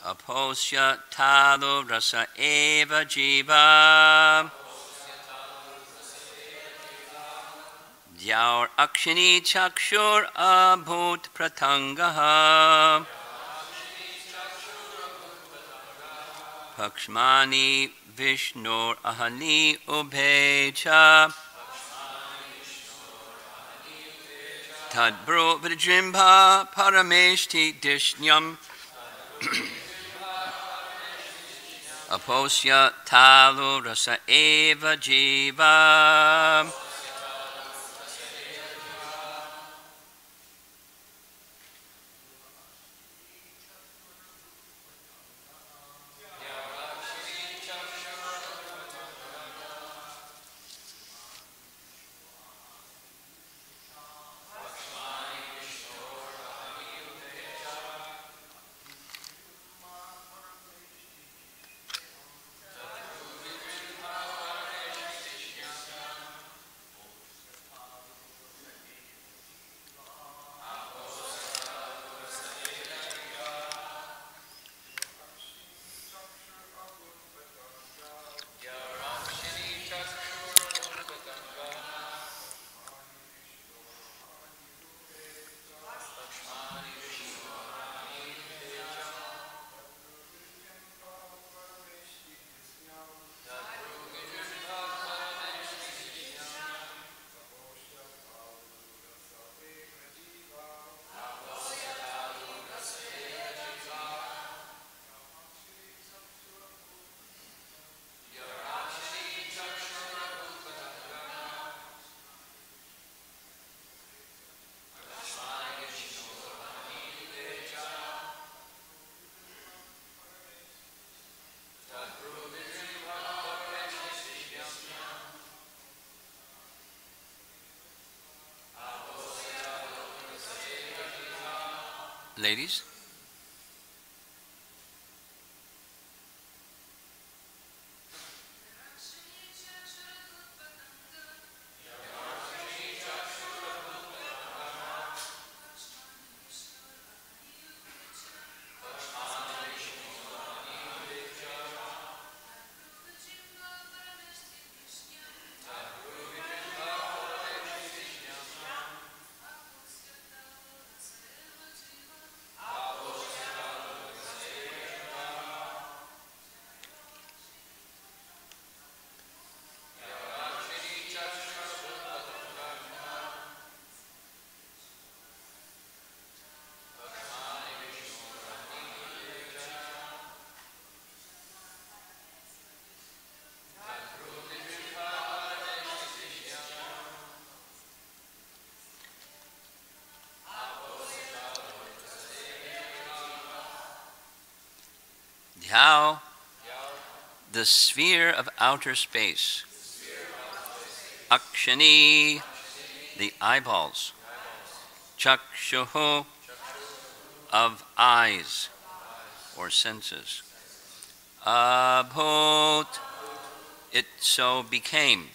Aposya talo rasa eva jiva. Dyaur akshini chakshur abhut pratangaha. Pakshmani vishnur ahani ubhecha. Tadbro vidjimbha parameshti dishnyam. Aposya talo rasa eva jiva. Ladies? How the sphere of outer space, akshani, the eyeballs, chakshuhu, of eyes or senses, abhut, it so became,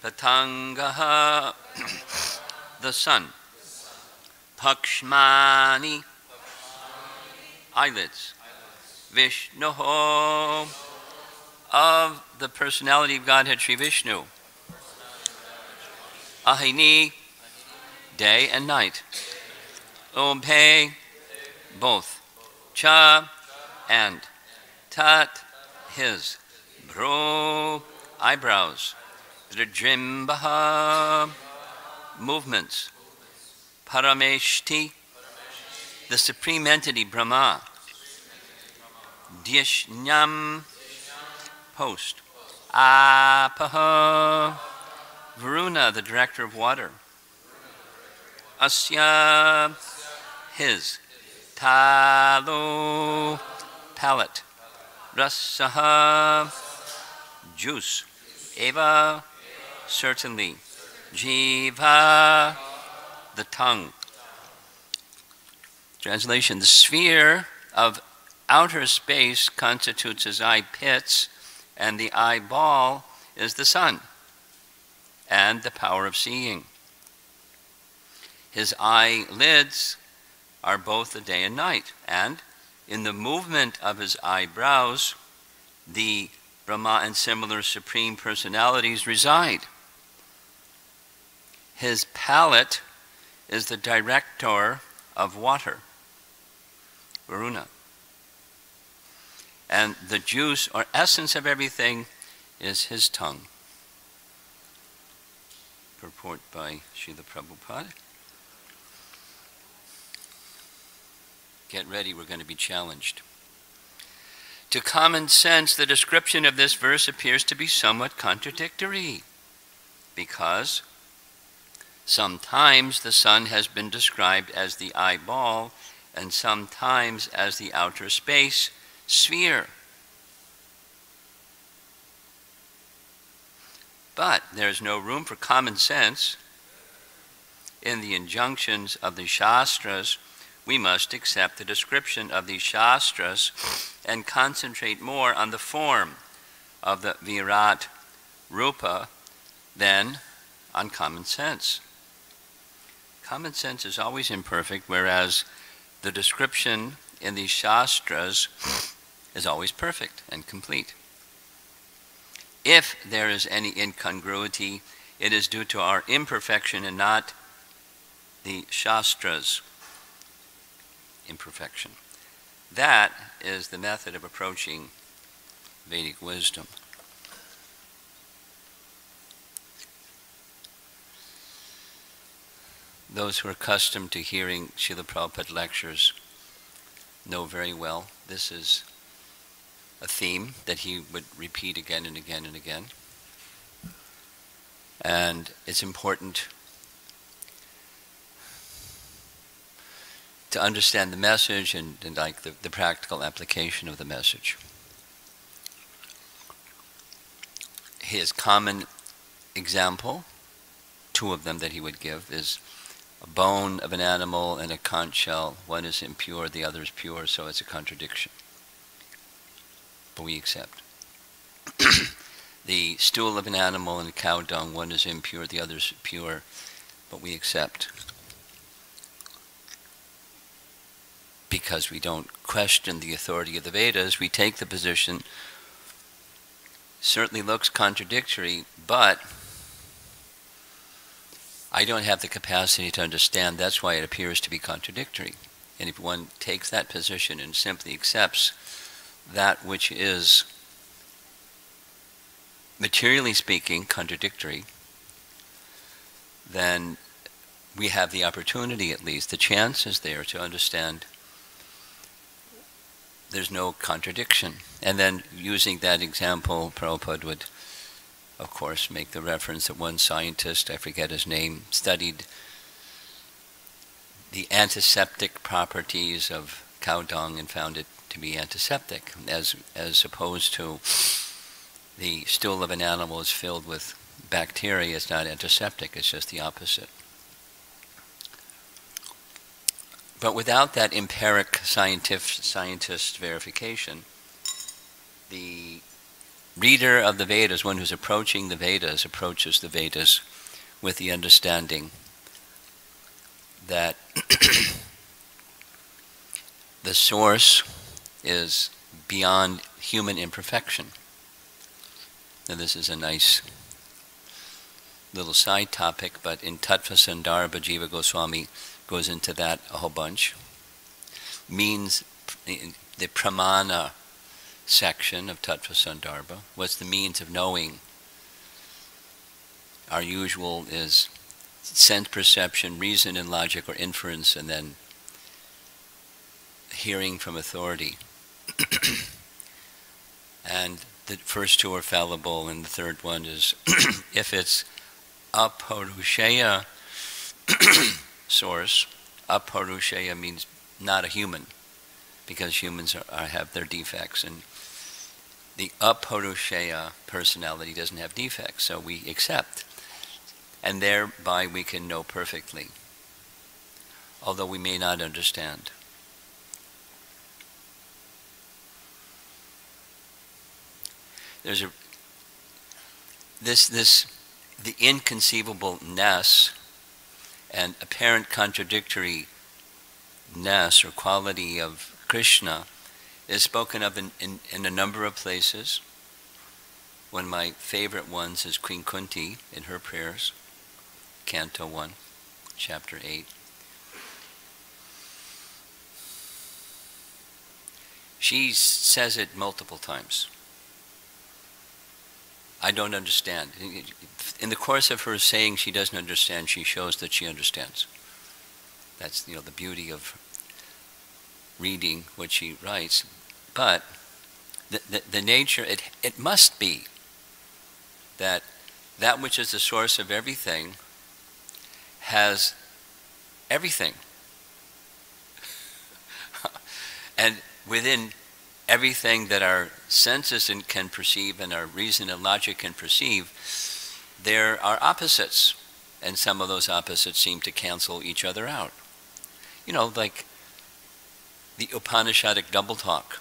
patangaha, the sun, pakshmani, eyelids, Vishnu, of the personality of Godhead Sri Vishnu. Ahini, day and night. Ubhe, both. Cha, and. Tat, his. Bro, eyebrows. Drijimbaha, movements. Parameshti, the supreme entity Brahma. Dishnyam, post. Apaha, Varuna, the director of water. Asya, his. Talo, palate. Rasaha, juice. Eva, certainly. Jiva, the tongue. Translation: the sphere of outer space constitutes his eye pits, and the eyeball is the sun and the power of seeing. His eyelids are both the day and night, and in the movement of his eyebrows, the Brahma and similar supreme personalities reside. His palate is the director of water, Varuna. And the juice or essence of everything is his tongue. Purport by Srila Prabhupada. Get ready, we're going to be challenged. To common sense, the description of this verse appears to be somewhat contradictory, because sometimes the sun has been described as the eyeball, and sometimes as the outer space sphere. But there's no room for common sense. In the injunctions of the Shastras, we must accept the description of the Shastras and concentrate more on the form of the Virat Rupa than on common sense. Common sense is always imperfect, whereas the description in the Shastras is always perfect and complete. If there is any incongruity, it is due to our imperfection and not the Shastra's imperfection. That is the method of approaching Vedic wisdom. Those who are accustomed to hearing Srila Prabhupada lectures know very well this is a theme that he would repeat again and again and again. And it's important to understand the message and like the practical application of the message. His common example, two of them that he would give, is a bone of an animal and a conch shell. One is impure, the other is pure, so it's a contradiction. But we accept. The stool of an animal and cow dung, one is impure, the other is pure, but we accept. Because we don't question the authority of the Vedas, we take the position, certainly looks contradictory, but I don't have the capacity to understand, that's why it appears to be contradictory. And if one takes that position and simply accepts that which is, materially speaking, contradictory, then we have the opportunity, at least, the chance is there to understand there's no contradiction. And then using that example, Prabhupada would, of course, make the reference that one scientist, I forget his name, studied the antiseptic properties of cow dung and found it to be antiseptic, as opposed to the stool of an animal is filled with bacteria. It's not antiseptic, it's just the opposite. But without that empiric scientist verification, the reader of the Vedas, one who's approaching the Vedas, approaches the Vedas with the understanding that the source is beyond human imperfection. Now this is a nice little side topic, but in Tattva Sandarbha, Jiva Goswami goes into that a whole bunch. Means the pramana section of Tattva Sandarbha. What's the means of knowing? Our usual is sense perception, reason and logic or inference, and then hearing from authority. And the first two are fallible, and the third one is if it's aparushaya source. Aparushaya means not a human, because humans have their defects, and the aparushaya personality doesn't have defects, so we accept. And thereby we can know perfectly, although we may not understand. There's the inconceivableness and apparent contradictoriness or quality of Krishna is spoken of in a number of places. One of my favorite ones is Queen Kunti in her prayers, Canto 1, Chapter 8. She says it multiple times. I don't understand. In the course of her saying she doesn't understand, she shows that she understands. That's, the beauty of reading what she writes. But the nature, it must be that which is the source of everything has everything. And within everything that our senses can perceive and our reason and logic can perceive, there are opposites. And some of those opposites seem to cancel each other out. Like the Upanishadic double talk.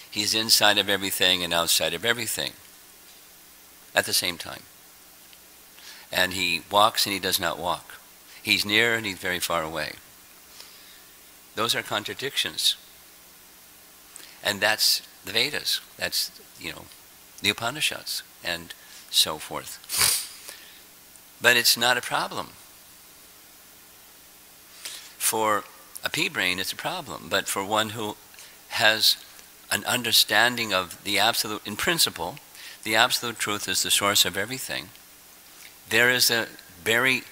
He's inside of everything and outside of everything at the same time. And he walks and he does not walk. He's near and he's very far away. Those are contradictions. And that's the Vedas. That's, the Upanishads and so forth. But it's not a problem. For a pea-brain, it's a problem. But for one who has an understanding of the absolute, in principle, the absolute truth is the source of everything, there is a very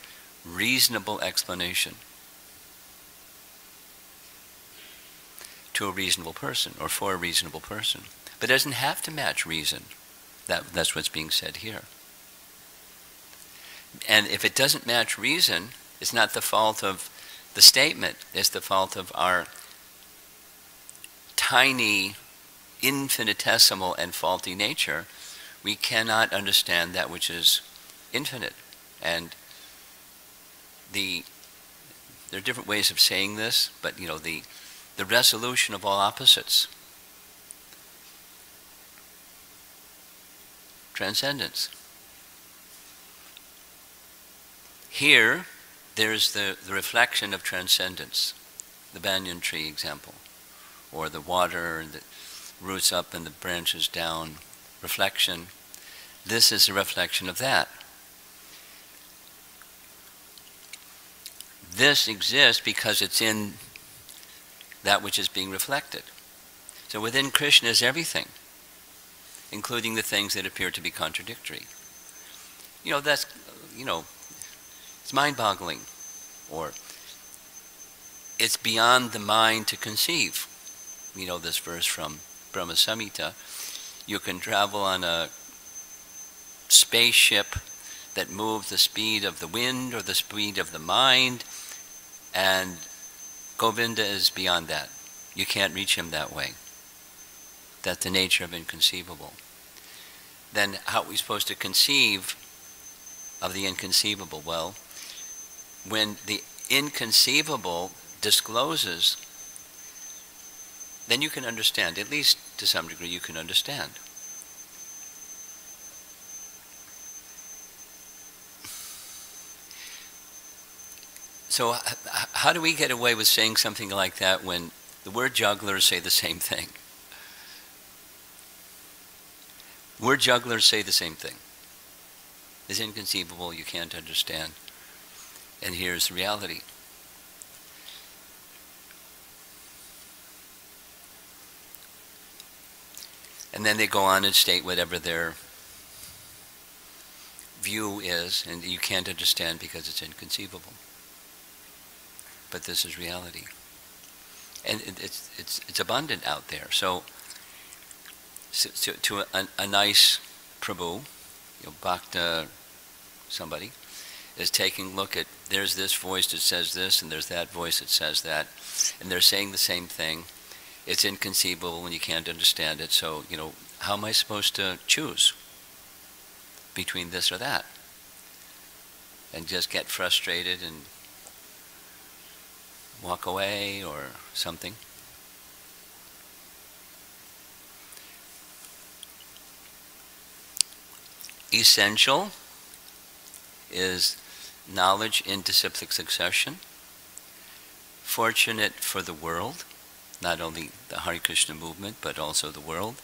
reasonable explanation to a reasonable person, or for a reasonable person. But it doesn't have to match reason. That's what's being said here. And if it doesn't match reason, it's not the fault of the statement, it's the fault of our tiny, infinitesimal and faulty nature. We cannot understand that which is infinite. And there are different ways of saying this, but the resolution of all opposites. Transcendence. Here, there's the reflection of transcendence. The banyan tree example. Or the water that roots up and the branches down. Reflection. This is a reflection of that. This exists because it's in that which is being reflected. So within Krishna is everything, including the things that appear to be contradictory. That's, it's mind-boggling, or it's beyond the mind to conceive. This verse from Brahma Samhita, you can travel on a spaceship that moves the speed of the wind or the speed of the mind, and Govinda is beyond that. You can't reach him that way. That's the nature of inconceivable. Then how are we supposed to conceive of the inconceivable? Well, when the inconceivable discloses, then you can understand. At least to some degree you can understand. So how do we get away with saying something like that when the word jugglers say the same thing? Word jugglers say the same thing. It's inconceivable, you can't understand. And here's the reality. And then they go on and state whatever their view is, and you can't understand because it's inconceivable. But this is reality. And it's abundant out there. So to a nice Prabhu, Bhakta somebody, is taking a look at, there's this voice that says this, and there's that voice that says that, and they're saying the same thing. It's inconceivable when you can't understand it, so, how am I supposed to choose between this or that? And just get frustrated and walk away or something? Essential is knowledge in disciplic succession. Fortunate for the world, not only the Hare Krishna movement, but also the world.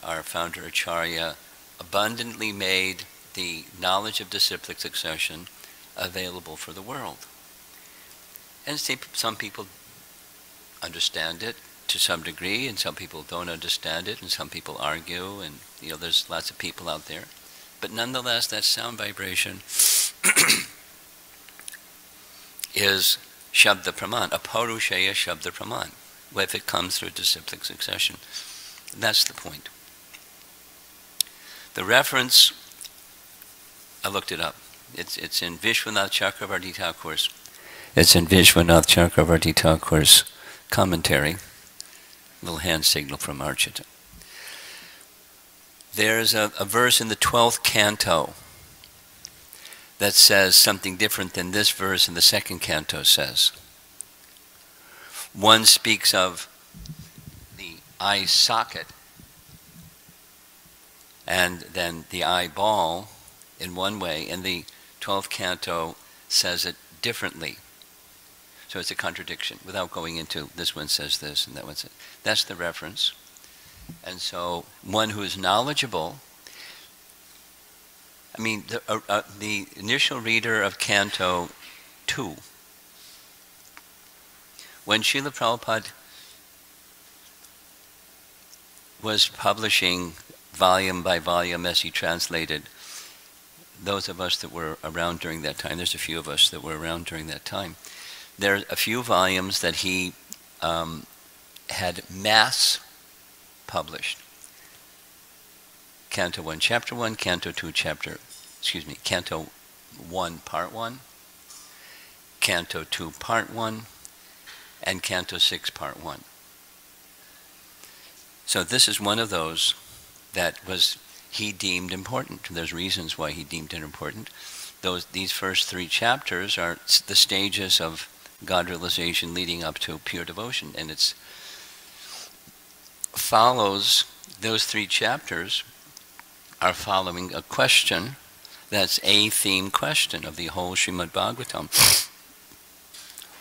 Our founder Acharya abundantly made the knowledge of disciplic succession available for the world. And some people understand it to some degree, and some people don't understand it, and some people argue, and there's lots of people out there. But nonetheless, that sound vibration is Shabda Praman, Aparushaya Shabda Praman, if it comes through disciplic succession. That's the point. The reference, I looked it up. It's in Vishwanath Chakravarti Thakur's. It's in Vishwanath Chakravarti Thakur's commentary. Little hand signal from Archita. There's a verse in the 12th canto that says something different than this verse in the 2nd canto says. One speaks of the eye socket and then the eyeball in one way, and the 12th canto says it differently. So it's a contradiction without going into this one says this and that one says. That's the reference. And so one who is knowledgeable, I mean, the initial reader of Canto 2, when Srila Prabhupada was publishing volume by volume as he translated, those of us that were around during that time, there's a few of us that were around during that time, there are a few volumes that he had mass published. Canto 1, Chapter 1, Canto 2, Canto 1, Part 1, Canto 2, Part 1, and Canto 6, Part 1. So this is one of those that he deemed important. There's reasons why he deemed it important. These first 3 chapters are the stages of God realization leading up to pure devotion, and it follows, those 3 chapters are following a question that's a theme question of the whole Srimad Bhagavatam.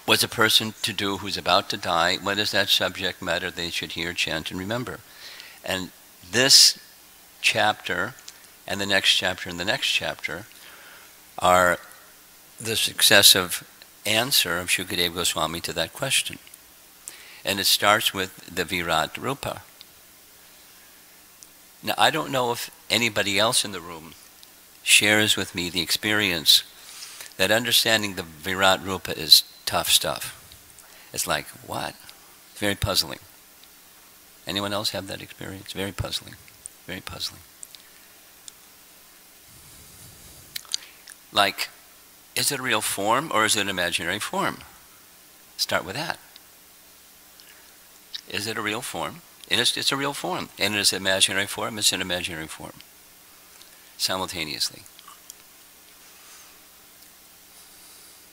What's a person to do who's about to die? What is that subject matter they should hear, chant, and remember? And this chapter and the next chapter and the next chapter are the successive answer of Shukadeva Goswami to that question. And it starts with the Virat Rupa. Now, I don't know if anybody else in the room shares with me the experience that understanding the Virat Rupa is tough stuff. It's like, what? Very puzzling. Anyone else have that experience? Very puzzling. Very puzzling. Like, is it a real form or is it an imaginary form? Start with that. Is it a real form? And it's a real form. And it is an imaginary form. It's an imaginary form. Simultaneously.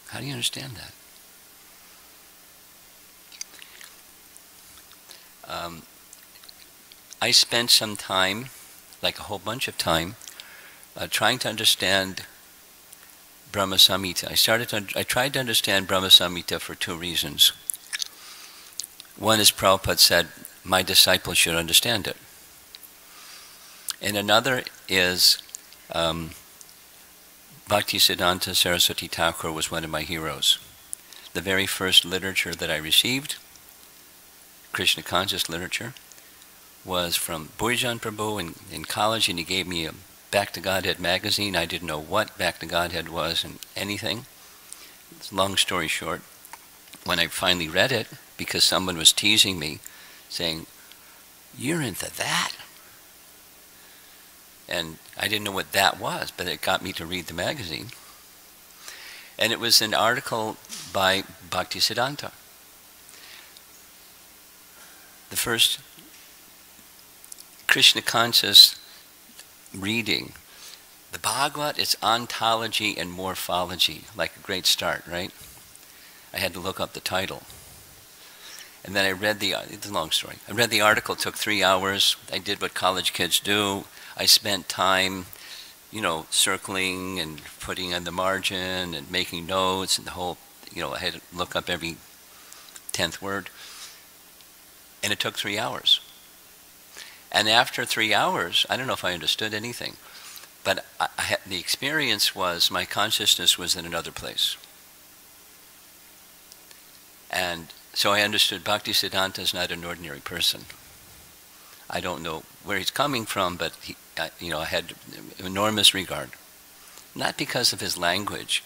How do you understand that? I spent some time, like a whole bunch of time, trying to understand Brahma Samhita. I tried to understand Brahma Samhita for 2 reasons. One is Prabhupada said, my disciples should understand it. And another is Bhaktisiddhanta Saraswati Thakur was one of my heroes. The very first literature that I received, Krishna conscious literature, was from Burijan Prabhu in college, and he gave me a Back to Godhead magazine. I didn't know what Back to Godhead was and anything. Long story short, when I finally read it, because someone was teasing me, saying, "You're into that?" And I didn't know what that was, but it got me to read the magazine. And it was an article by Bhaktisiddhanta. The first Krishna conscious reading. The Bhagavad is ontology and morphology, like a great start, right? I had to look up the title. And then I read it's a long story. I read the article, it took 3 hours. I did what college kids do. I spent time, circling and putting on the margin and making notes and the whole, I had to look up every 10th word. And it took 3 hours. And after 3 hours, I don't know if I understood anything, but the experience was my consciousness was in another place. And so I understood Bhaktisiddhanta is not an ordinary person. I don't know where he's coming from, but I had enormous regard. Not because of his language,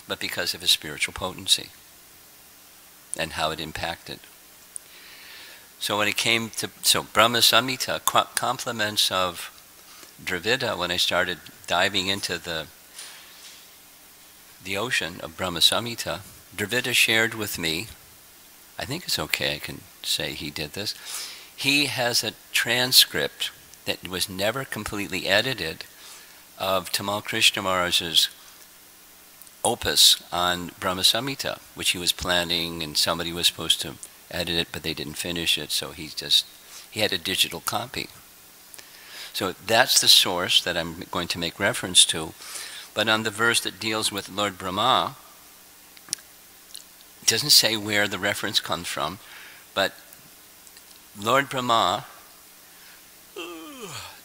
but because of his spiritual potency and how it impacted. So when it came to, Brahma Samhita, compliments of Dravida, when I started diving into the ocean of Brahma Samhita, Dravida shared with me, I think it's okay I can say he did this, he has a transcript that was never completely edited of Tamal Krishna Maharaj's opus on Brahma Samhita, which he was planning, and somebody was supposed to edit it, but they didn't finish it, so he had a digital copy. So that's the source that I'm going to make reference to. But on the verse that deals with Lord Brahma, it doesn't say where the reference comes from, but Lord Brahma,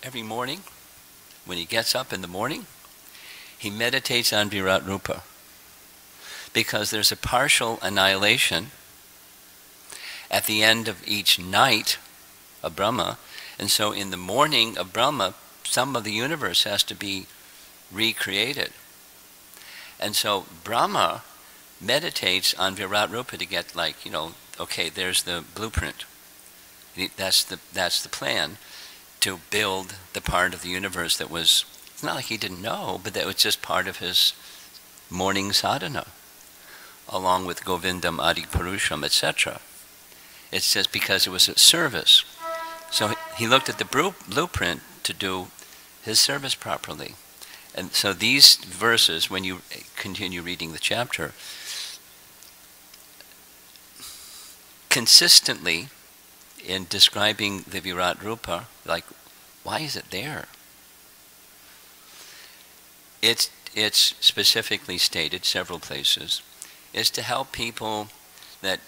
every morning, when he gets up in the morning, he meditates on Virat Rupa, because there's a partial annihilation at the end of each night of Brahma, and so in the morning of Brahma, some of the universe has to be recreated. And so Brahma meditates on Virat Rupa to get, like, okay, there's the blueprint. That's the plan to build the part of the universe that was, it's not like he didn't know, but that was just part of his morning sadhana, along with Govindam, Adi Purusham, etc. It's just because it was a service. So he looked at the blueprint to do his service properly. And so these verses, when you continue reading the chapter, consistently in describing the Virat Rupa, like, why is it there? It's specifically stated several places, is to help people that,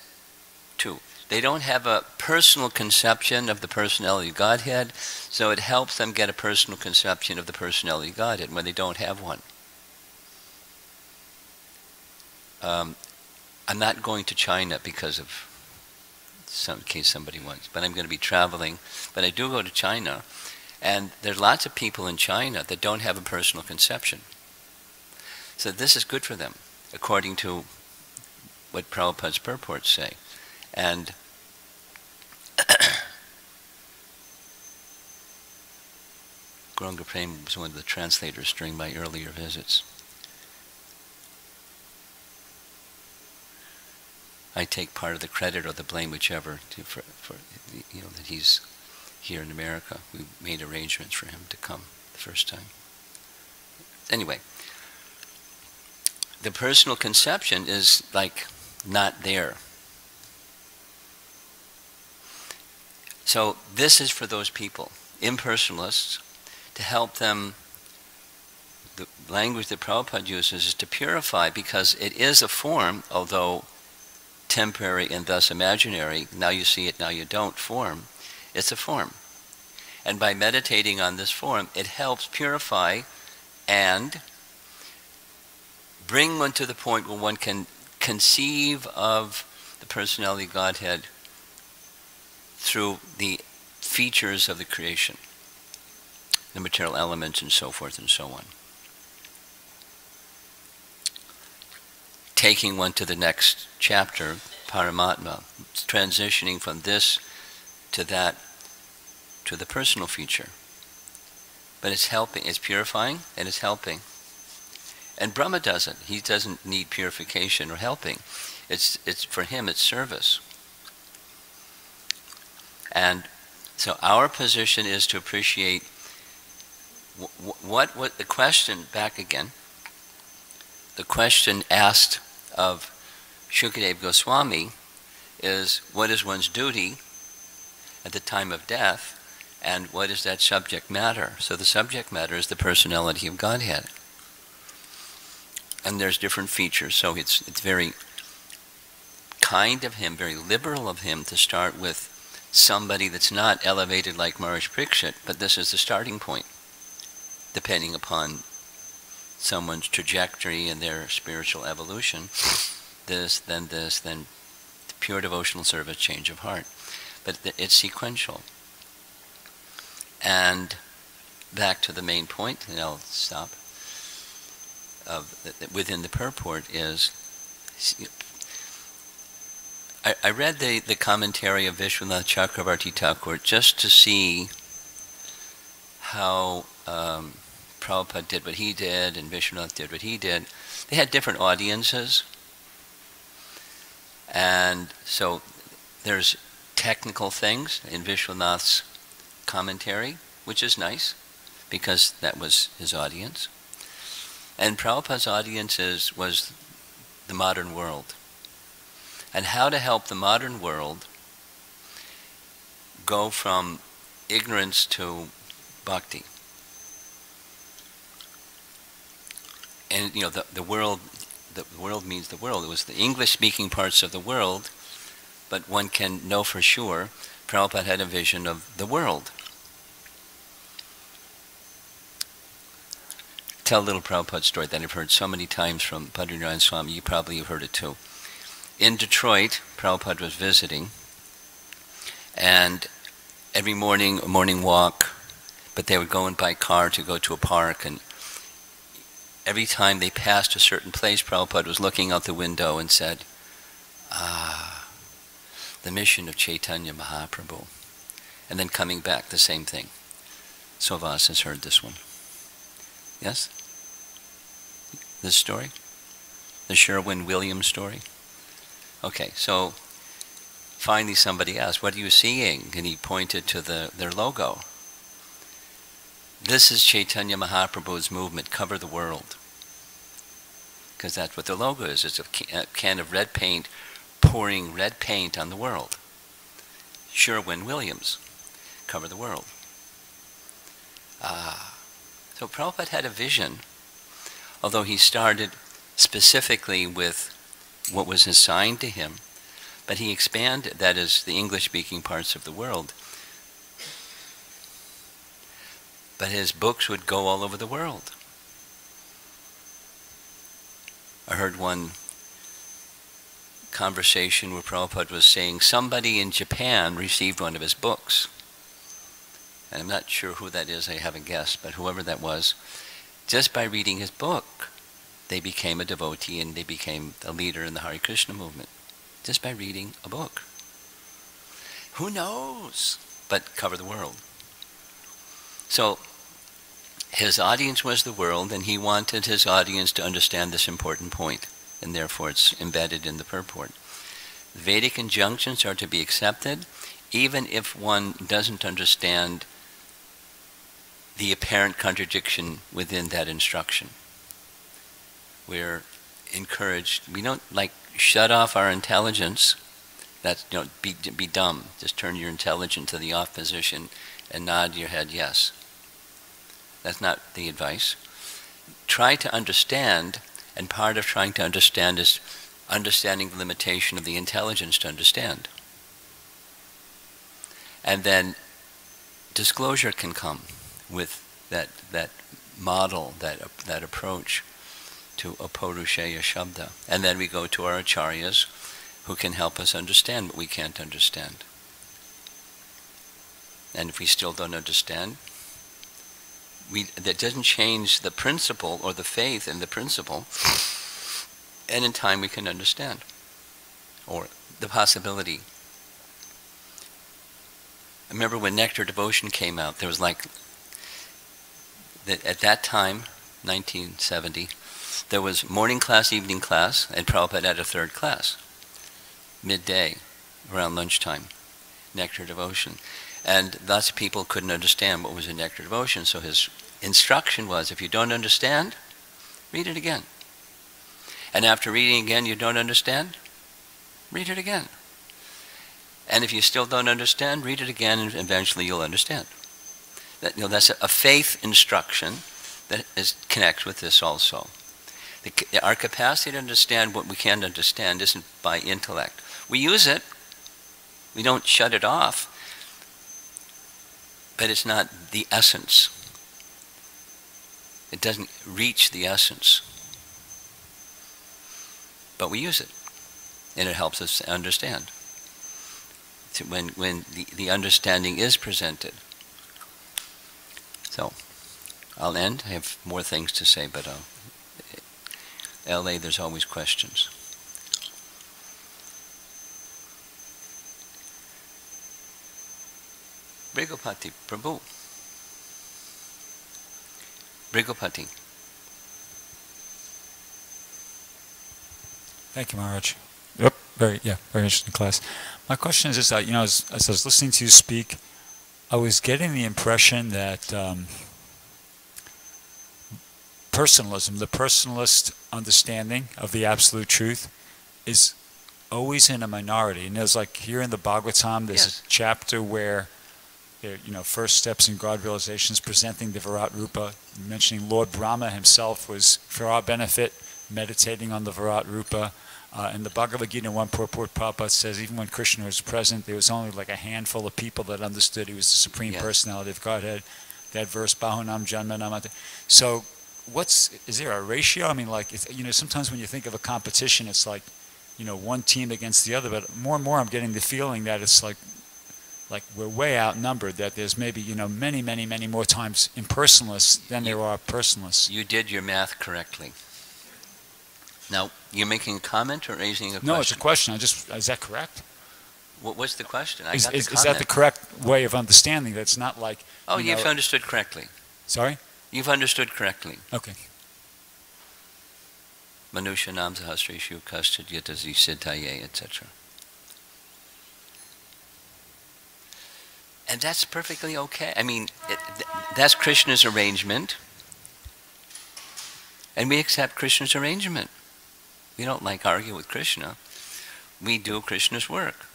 they don't have a personal conception of the personality of Godhead, so it helps them get a personal conception of the personality of Godhead when they don't have one. I'm not going to China because of in case somebody wants, but I'm going to be traveling. But I do go to China, and there's lots of people in China that don't have a personal conception. So this is good for them, according to what Prabhupada's purports say. And Gauranga Prem was one of the translators during my earlier visits. I take part of the credit or the blame, whichever, for that he's here in America. We made arrangements for him to come the first time. Anyway, the personal conception is like not there. So this is for those people, impersonalists, to help them. The language that Prabhupada uses is to purify, because it is a form, although temporary and thus imaginary, now you see it, now you don't form. It's a form. And by meditating on this form, it helps purify and bring one to the point where one can conceive of the personality of Godhead through the features of the creation, the material elements and so forth and so on. Taking one to the next chapter, Paramatma, transitioning from this to that, to the personal feature. But it's helping, it's purifying, and it's helping. And Brahma doesn't. He doesn't need purification or helping. It's for him, it's service. And so our position is to appreciate what the question, back again, the question asked of Shukadeva Goswami is, what is one's duty at the time of death, and what is that subject matter? So the subject matter is the personality of Godhead. And there's different features, so it's very kind of him, very liberal of him, to start with somebody that's not elevated like Maharaj Parikshit, but this is the starting point, depending upon someone's trajectory and their spiritual evolution. This, then pure devotional service, change of heart. But it's sequential. And back to the main point, and I'll stop, within the purport is, I read the commentary of Vishwanath Chakravarti Thakur just to see how Prabhupada did what he did and Vishwanath did what he did. They had different audiences, and so there's technical things in Vishwanath's commentary, which is nice, because that was his audience. And Prabhupada's audience was the modern world. And how to help the modern world go from ignorance to bhakti. And the world means the world. It was the English-speaking parts of the world, but one can know for sure Prabhupada had a vision of the world. Tell a little Prabhupada story that I've heard so many times from Bhadranath Swami. You probably have heard it too. In Detroit, Prabhupada was visiting, and every morning, a morning walk, but they would go in by car to go to a park, and every time they passed a certain place, Prabhupada was looking out the window and said, the mission of Chaitanya Mahaprabhu. And then coming back, the same thing. Sovas has heard this one. Yes? This story? The Sherwin-Williams story? Okay, so finally somebody asked, what are you seeing? And he pointed to their logo. This is Chaitanya Mahaprabhu's movement, Cover the World. Because that's what the logo is. It's a can of red paint pouring red paint on the world. Sherwin-Williams, Cover the World. So Prabhupada had a vision, although he started specifically with what was assigned to him, but he expanded, that is, the English-speaking parts of the world. But his books would go all over the world. I heard one conversation where Prabhupada was saying somebody in Japan received one of his books. And I'm not sure who that is, I haven't guessed, but whoever that was, just by reading his book, they became a devotee and they became a leader in the Hare Krishna movement. Just by reading a book. Who knows? But cover the world. So, his audience was the world, and he wanted his audience to understand this important point, and therefore it's embedded in the purport. Vedic injunctions are to be accepted, even if one doesn't understand the apparent contradiction within that instruction. We're encouraged, we don't shut off our intelligence. That's, be dumb. Just turn your intelligence to the off position and nod your head yes. That's not the advice. Try to understand, and part of trying to understand is understanding the limitation of the intelligence to understand. And then disclosure can come with that model, that approach to Aparushaya Shabda. And then we go to our acharyas who can help us understand what we can't understand. And if we still don't understand, that doesn't change the principle or the faith in the principle, and in time we can understand. Or the possibility. I remember when Nectar Devotion came out, there was at that time, 1970, there was morning class, evening class, and Prabhupada had a third class, midday, around lunchtime, Nectar Devotion. And lots of people couldn't understand what was in Nectar Devotion, so his instruction was, if you don't understand, read it again. And after reading again you don't understand, read it again. And if you still don't understand, read it again, and eventually you'll understand. That's a faith instruction that connects with this also. Our capacity to understand what we can't understand isn't by intellect. We use it. We don't shut it off. But it's not the essence. It doesn't reach the essence. But we use it. And it helps us understand. When the understanding is presented. So, I'll end. I have more things to say, but LA, there's always questions. Brigopati, Prabhu. Brigopati. Thank you, Maharaj. Yep, very interesting class. My question is that, as I was listening to you speak, I was getting the impression that personalism, the personalist understanding of the absolute truth, is always in a minority. And there's like here in the Bhagavatam, there's a chapter where there, first steps in God realizations, presenting the Virat Rupa, mentioning Lord Brahma himself was, for our benefit, meditating on the Virat Rupa. In the Bhagavad Gita, one purport Prabhupada says, even when Krishna was present, there was only like a handful of people that understood he was the Supreme Personality of Godhead. That verse, Bahunam Janmanam. So, is there a ratio? I mean, like, sometimes when you think of a competition, it's like, one team against the other. But more and more, I'm getting the feeling that it's like we're way outnumbered. That there's maybe, many, many, many more times impersonalists than there are personalists. You did your math correctly. Now, you're making a comment or raising a question? No, it's a question. Is that correct? What's the question? Is that the correct way of understanding? That's not like... Oh, you've understood correctly. Sorry? You've understood correctly. Okay. Manusha nam sahasreshu kastad yatasi siddhaye, etc. And that's perfectly okay. I mean, that's Krishna's arrangement. And we accept Krishna's arrangement. We don't argue with Krishna. We do Krishna's work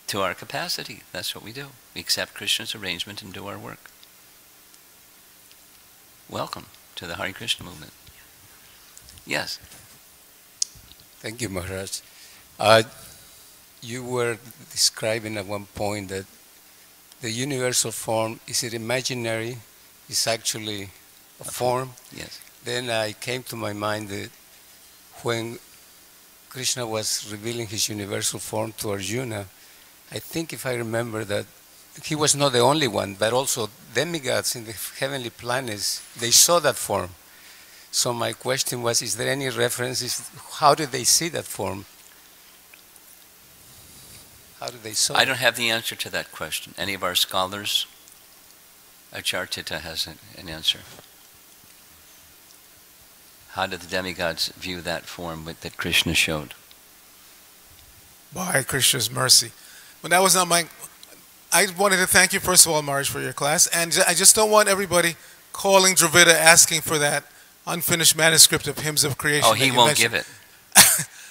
to our capacity. That's what we do. We accept Krishna's arrangement and do our work. Welcome to the Hare Krishna movement. Yes. Thank you, Maharaj. You were describing at one point that the universal form, is it imaginary? It's actually a form? Yes. Then I came to my mind that when Krishna was revealing his universal form to Arjuna, I think if I remember that he was not the only one, but also demigods in the heavenly planets, they saw that form. So my question was, is there any references? How did they see that form? How did they saw I don't have the answer to that question. Any of our scholars? Achartita has an answer. How did the demigods view that form that Krishna showed? By Krishna's mercy. But that was not my... I wanted to thank you, first of all, Maharaj, for your class. And I just don't want everybody calling Dravida asking for that unfinished manuscript of Hymns of Creation. Oh, he won't give it.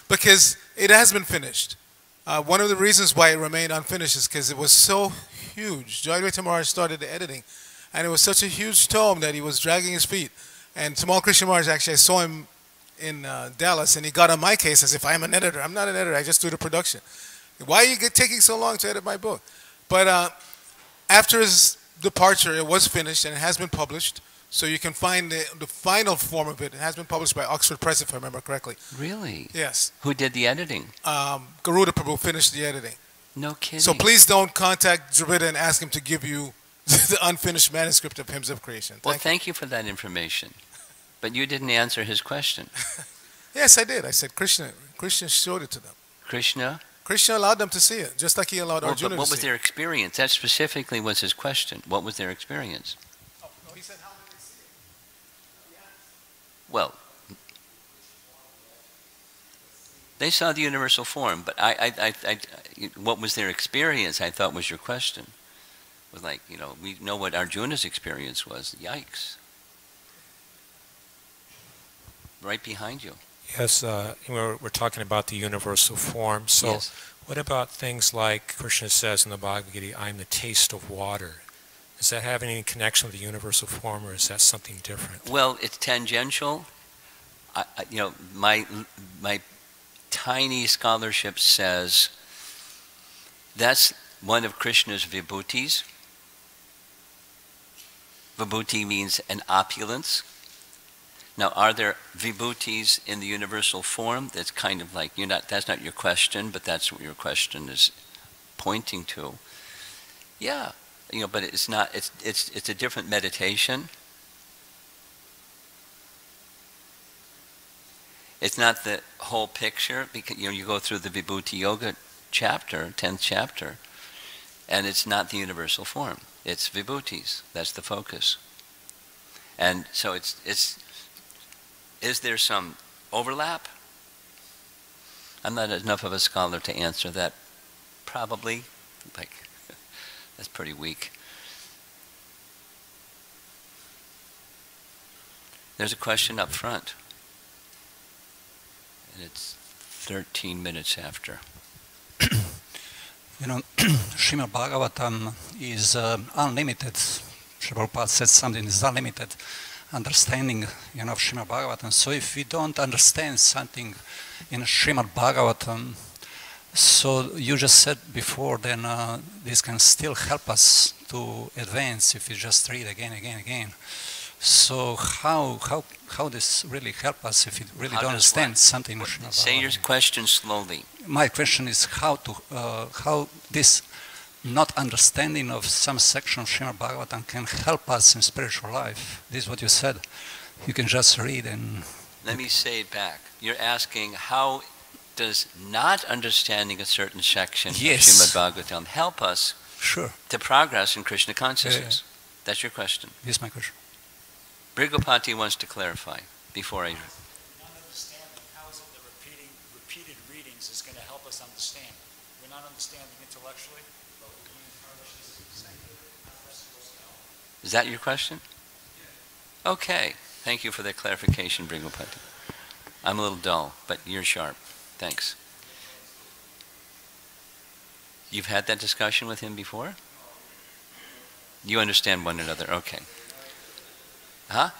Because it has been finished. One of the reasons why it remained unfinished is because it was so huge. Jayadvaita Maharaj started the editing. And it was such a huge tome that he was dragging his feet. And Tamal Krishna Maharaj, actually, I saw him in Dallas, and he got on my case as if I'm an editor. I'm not an editor. I just do the production. Why are you taking so long to edit my book? But after his departure, it was finished, and it has been published. So you can find the final form of it. It has been published by Oxford Press, if I remember correctly. Really? Yes. Who did the editing? Garuda Prabhu finished the editing. No kidding. So please don't contact Dravida and ask him to give you the unfinished manuscript of Hymns of Creation. Thank you for that information. But you didn't answer his question. Yes, I did. I said Krishna showed it to them. Krishna? Krishna allowed them to see it, just like he allowed Arjuna to see it. What was their experience? That specifically was his question. What was their experience? Oh, no, he said, how did they see it? Well, they saw the universal form, but what was their experience, I thought was your question. It was we know what Arjuna's experience was. Yikes. Right behind you. Yes, we're talking about the universal form. So what about things like Krishna says in the Bhagavad Gita, I'm the taste of water. Does that have any connection with the universal form, or is that something different? Well, it's tangential. My tiny scholarship says That's one of Krishna's vibhutis. Vibhuti means an opulence. Now, are there vibhutis in the universal form? That's kind of like, that's not your question, but that's what your question is pointing to. Yeah, but it's not, it's a different meditation. It's not the whole picture, because you go through the Vibhuti Yoga chapter, 10th chapter, and it's not the universal form. It's vibhutis. That's the focus. And so is there some overlap? I'm not enough of a scholar to answer that. Probably. That's pretty weak. There's a question up front. And it's 13 minutes after. Srimad Bhagavatam is unlimited. Srila Prabhupada said something is unlimited understanding, of Srimad Bhagavatam. So if we don't understand something in Srimad Bhagavatam, so you just said before, then this can still help us to advance if we just read again. So how this really help us if we really don't understand something in Srimad Bhagavatam? Say your question slowly. My question is how this not understanding of some section of Srimad Bhagavatam can help us in spiritual life. This is what you said. You can just read and... Let me say it back. You're asking how does not understanding a certain section of Srimad Bhagavatam help us to progress in Krishna consciousness? That's your question. This is my question. Brigopati wants to clarify before I... Not understanding, how is it that repeated readings is going to help us understand? We're not understanding intellectually, but we're being Is that your question? Okay. Thank you for that clarification, Brigopati. I'm a little dull, but you're sharp. Thanks. You've had that discussion with him before? You understand one another. Okay. Huh?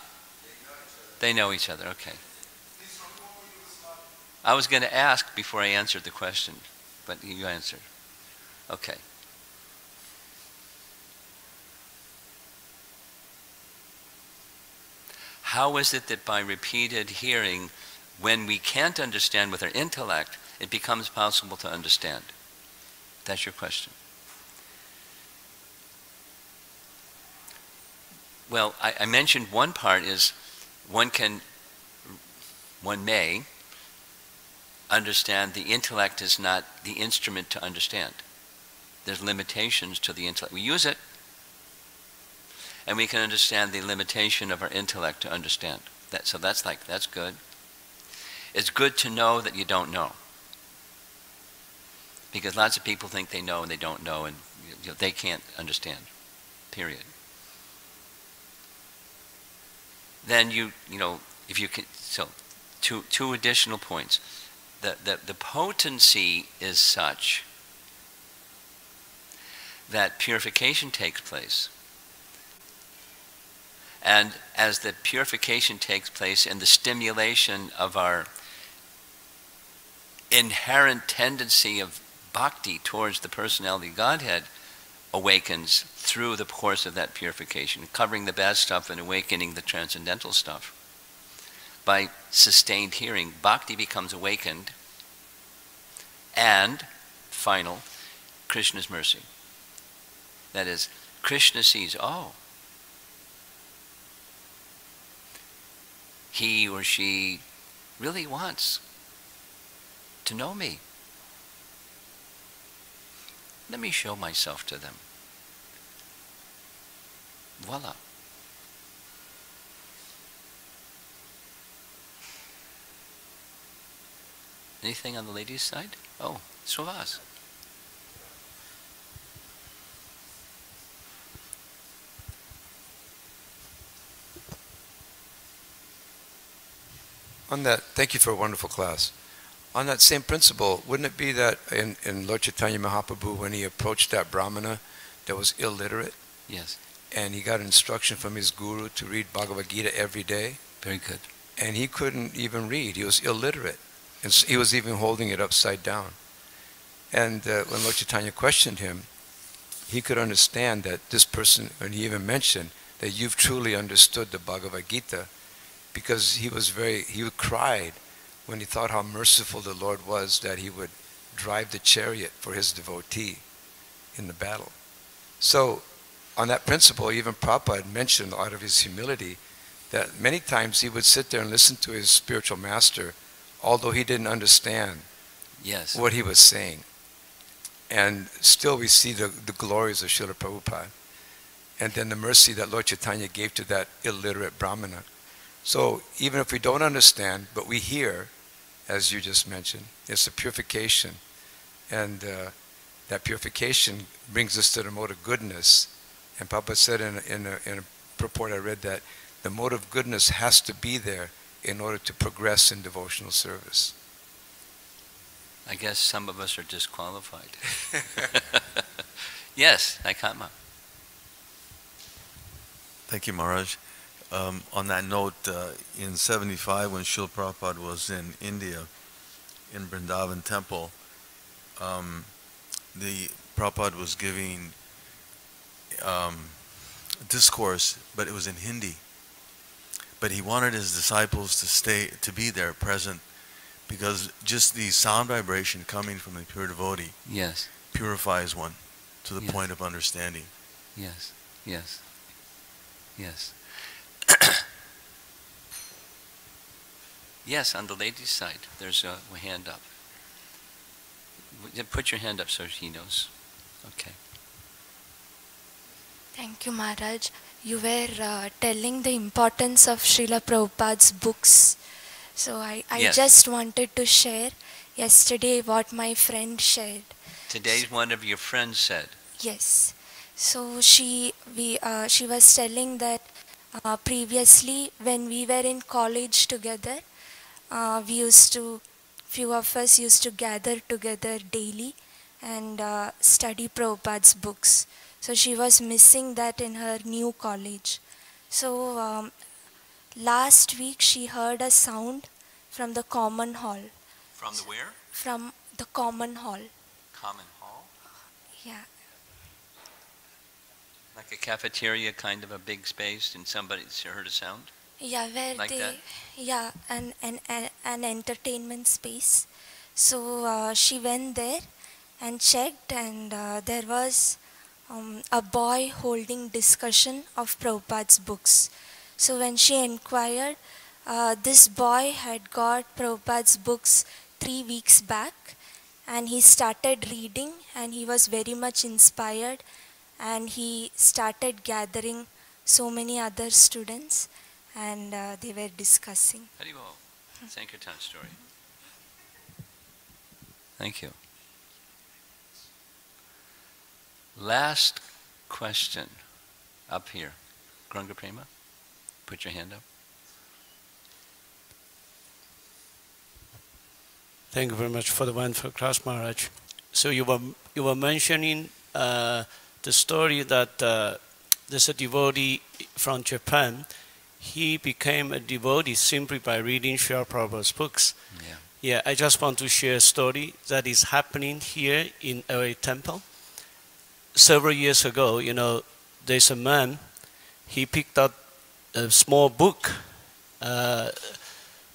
They know each other. Okay. I was going to ask before I answered the question, but you answered. Okay. How is it that by repeated hearing, when we can't understand with our intellect, it becomes possible to understand? That's your question. Well, I mentioned one part is one may understand the intellect is not the instrument to understand. There's limitations to the intellect. We use it, and we can understand the limitation of our intellect to understand. So that's good. It's good to know that you don't know. Because lots of people think they know and they don't know, and they can't understand, period. Then if you can, so two additional points. The potency is such that purification takes place. And as the purification takes place and the stimulation of our inherent tendency of bhakti towards the personality of Godhead awakens through the course of that purification, covering the bad stuff and awakening the transcendental stuff. By sustained hearing, bhakti becomes awakened, and, final, Krishna's mercy. That is, Krishna sees, oh, he or she really wants to know me. Let me show myself to them. Voila. Anything on the ladies' side? Oh, Suvas. On that, thank you for a wonderful class. On that same principle, wouldn't it be that in Lord Chaitanya Mahaprabhu, when he approached that Brahmana that was illiterate, yes, and he got instruction from his guru to read Bhagavad Gita every day? Very good. And he couldn't even read. He was illiterate. And he was even holding it upside down. And when Lord Chaitanya questioned him, he could understand that this person, and he even mentioned that you've truly understood the Bhagavad Gita, because he cried when he thought how merciful the Lord was that he would drive the chariot for his devotee in the battle. So on that principle, even Prabhupada mentioned out of his humility that many times he would sit there and listen to his spiritual master, although he didn't understand what he was saying. And still we see the glories of Srila Prabhupada. And then the mercy that Lord Chaitanya gave to that illiterate Brahmana. So even if we don't understand, but we hear, as you just mentioned, it's a purification. And that purification brings us to the mode of goodness. And Prabhupada said in a purport I read that the mode of goodness has to be there in order to progress in devotional service. I guess some of us are disqualified. Yes, Aikatma. Thank you, Maharaj. On that note, in 75, when Srila Prabhupada was in India, in Vrindavan Temple, the Prabhupada was giving discourse, but it was in Hindi. But he wanted his disciples to be there, present, because just the sound vibration coming from the pure devotee purifies one to the point of understanding. Yes, yes, yes. Yes, on the ladies' side, there's a hand up. Put your hand up so she knows. Okay. Thank you, Maharaj. You were telling the importance of Srila Prabhupada's books. So I just wanted to share yesterday what my friend shared. Today's one of your friends said. Yes. So she was telling that previously when we were in college together, few of us used to gather together daily and study Prabhupada's books. So she was missing that in her new college. So last week she heard a sound from the common hall. From the where? From the common hall. Common hall? Yeah. Like a cafeteria, kind of a big space, and somebody heard a sound? Yeah, where like that? Yeah, an entertainment space. So she went there and checked, and there was a boy holding discussion of Prabhupada's books. So when she inquired, this boy had got Prabhupada's books 3 weeks back, and he started reading, and he was very much inspired, and he started gathering so many other students, and they were discussing. Haribol, Sankirtan story. Thank you. Last question up here. Granga Prema, put your hand up. Thank you very much for the wonderful class, Maharaj. So you were mentioning the story that there's a devotee from Japan. He became a devotee simply by reading Srila Prabhupada's books. Yeah, I just want to share a story that is happening here in LA Temple. Several years ago, there's a man, he picked up a small book,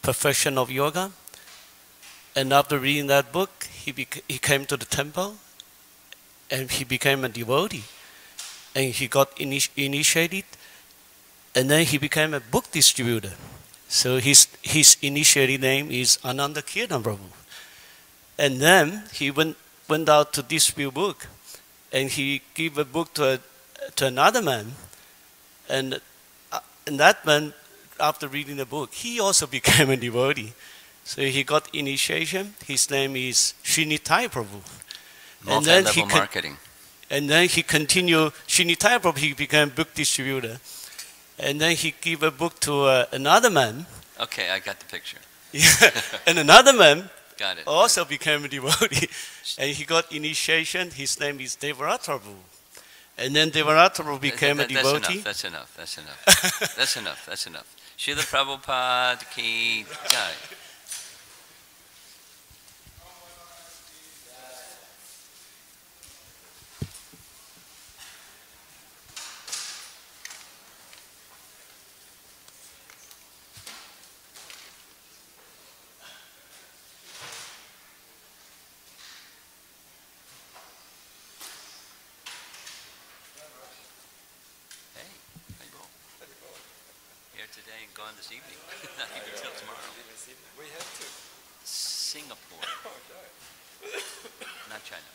Perfection of Yoga, and after reading that book, he came to the temple, and he became a devotee, and he got initiated, and then he became a book distributor. So his initiated name is Ananda Kirtan Prabhu. And then he went out to distribute book, and he gave a book to another man, and that man, after reading the book, he also became a devotee. So he got initiation. His name is Srinitai Prabhu. Multi-level marketing. And then he continued, Srinitai Prabhu, he became book distributor. And then he gave a book to another man. Okay, I got the picture. Yeah, and another man got it. Also became a devotee. And he got initiation. His name is Devarata Prabhu. And then Devarata Prabhu became a devotee. That's enough. That's enough. Srila Prabhupada ki jai. on this evening. Not even until tomorrow. We have to. Singapore. Not China.